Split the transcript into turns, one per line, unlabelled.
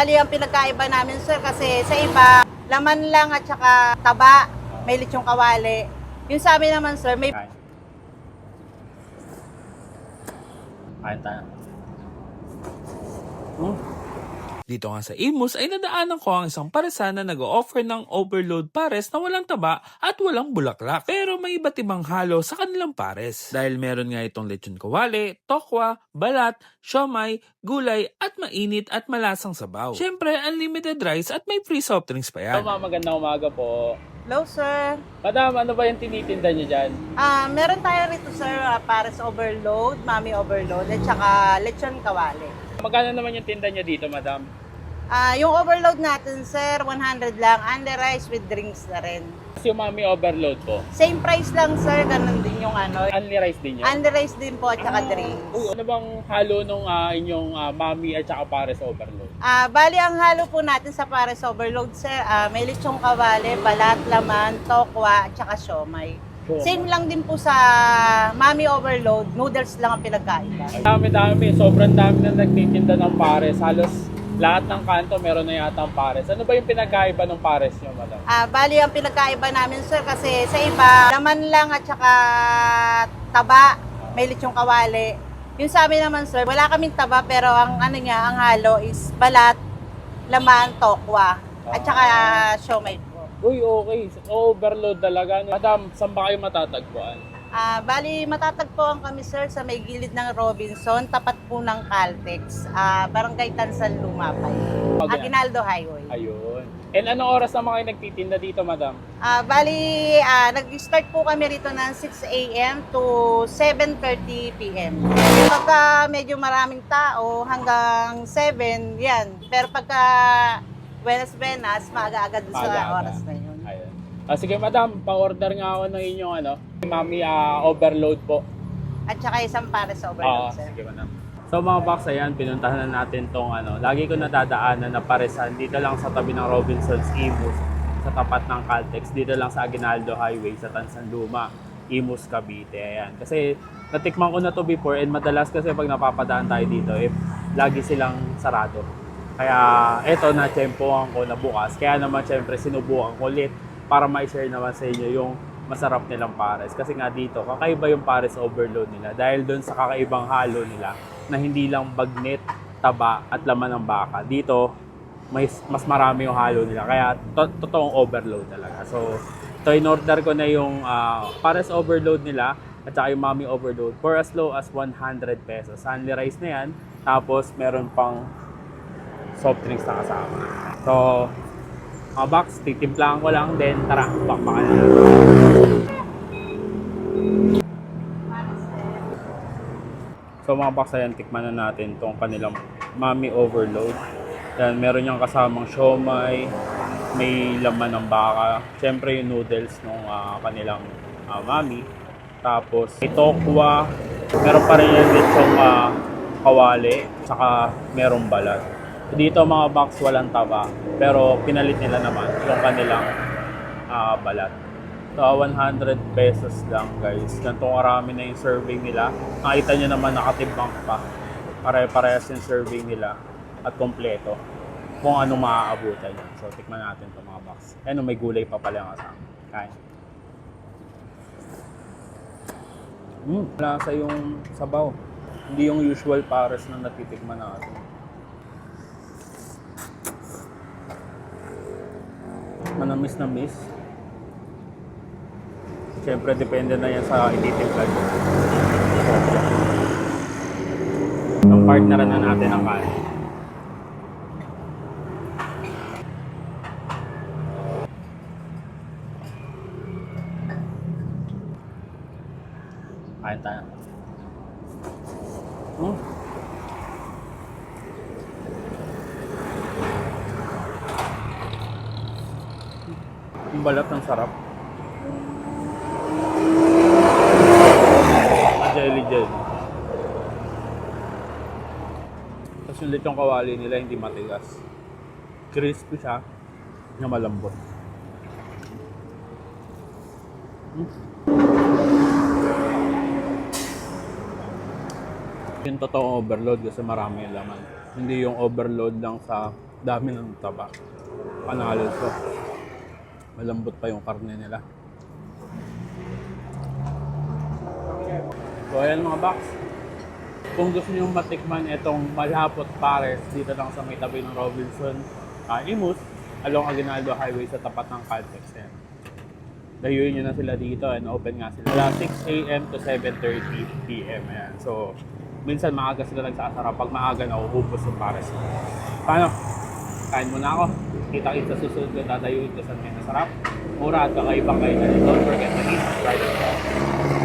Bali ang pinagkaiba namin sir kasi sa iba, laman lang at saka taba, may lechong kawali. Yung sa amin naman sir, may
Kain tayo.
Dito nga sa Imus ay nadaanan ko ang isang paresan na nag-o-offer ng overload pares na walang taba at walang bulaklak. Pero may iba't ibang halo sa kanilang pares. Dahil meron nga itong lechon kawali, tokwa, balat, siomay, gulay at mainit at malasang sabaw. Syempre, unlimited rice at may free soft drinks pa yan.
Magandang umaga po.
Hello sir.
Madam, ano ba yung tinitinda niyo dyan?
Meron tayo rito sir, pares overload, mami overload, at saka lechon kawali.
Magkano naman yung tinda niyo dito, madam?
Yung overload natin sir, 100 lang, and the rice with drinks na rin.
Yung mami overload po.
Same price lang sir, ganun din yung ano.
Only rice din yun?
And the rice din po at saka drinks.
Ano bang halo nung inyong mami at saka pares overload?
Bali ang halo po natin sa pares overload sir, may lechong kawali, balat, laman, tokwa, at saka siomay. Same lang din po sa mami overload, noodles lang ang pinagkaiba.
Dami-dami, sobrang dami na nagtitinda ng pares. Halos lahat ng kanto meron na yata ang pares. Ano ba yung pinagkaiba ng pares nyo, madam?
Bali ang pinagkaiba namin sir kasi sa iba, laman lang at saka taba, may lechong kawali. Yung sa amin naman sir, wala kaming taba pero ang ano niya, ang halo is balat, laman, tokwa, at saka siomay po.
Uy, okay. Overload talaga. Madam, saan ba kayo matatagpuan?
Bali, matatagpuan kami sir sa may gilid ng Robinson, tapat po ng Caltex, Barangay Tansan, Lumapay, Aguinaldo Highway.
Ayun. And anong oras naman kayo nagtitinda dito, madam?
Bali, nag-start po kami rito ng 6 a.m. to 7:30 p.m. Pagka medyo maraming tao, hanggang 7, yan. Pero pagka Buenas, maaga-agad sa oras na yun.
Ayun. Sige, madam, pa-order nga ako ng inyong mami overload po.
At saka isang pares overload, sir.
Sige, madam. So mga box, ayan, pinuntahan na natin tong lagi ko nadadaanan na paresan dito lang sa tabi ng Robinson's Imus, sa tapat ng Caltex, dito lang sa Aguinaldo Highway sa Tansanluma, Imus, Cavite. Ayan. Kasi natikman ko na to before and madalas kasi pag napapadaan tayo dito, lagi silang sarado. Kaya eto na tsempohan ko na bukas. Kaya naman syempre sinubukan ko ulit para ma-share naman sa inyo yung masarap nilang pares. Kasi nga dito, kakaiba yung pares overload nila. Dahil doon sa kakaibang halo nila na hindi lang bagnet, taba at laman ng baka. Dito, mas marami yung halo nila. Kaya totoong overload talaga. So, ito in-order ko na yung pares overload nila at saka yung mami overload for as low as 100 pesos. Only rice na yan. Tapos, meron pang soft drinks na kasama. So, mga box, titimplahan ko lang, then tara, bakbakan na. So mga box, ayan, tikman na natin itong kanilang mami overload. Yan, meron niyang kasamang siomay, may laman ng baka, syempre yung noodles ng kanilang mami. Tapos, may tokwa, meron pa rin yung lechong kawali, saka merong balat. Dito mga box walang taba, pero pinalit nila naman yung kanilang balat. So 100 pesos lang guys. Ganitong karami na yung serving nila. Nakita nyo naman nakatimbang pa. Pare-parehas yung serving nila at kompleto kung anong maaabutan yan. So tikman natin itong mga box. Ano, may gulay pa pala yung kasama. Kain. Lasa yung sabaw. Hindi yung usual pares na natitikman natin. Manamis na miss. Siyempre, depende na yan sa ititimpla nyo. Ang partneran na natin ang kanin. Kain tayo. Yung balat ng sarap. Jelly. Tapos yung lechong kawali nila hindi matigas. Crispy siya na malambot. Yung totoong overload kasi marami yung laman. Hindi yung overload lang sa Dami ng taba. Panalo to. Malambot pa yung karne nila. So ayan mga box. Kung gusto nyo matikman itong malapot pares dito lang sa may tabi ng Robinson Imus, along Aguinaldo Highway sa tapat ng Caltex. Ayan. Dayuin nyo na sila dito and open nga sila. Mula 6 a.m. to 7:30 p.m. Ayan. So, minsan maaga sila nagsasara. Pag maaga na, uubos yung pares. Paano? Kain muna ako. Kita-kita sa susunod ko, dadayuin ko sa may masarap. Mura at kakaibang kainan. Don't forget to eat, right?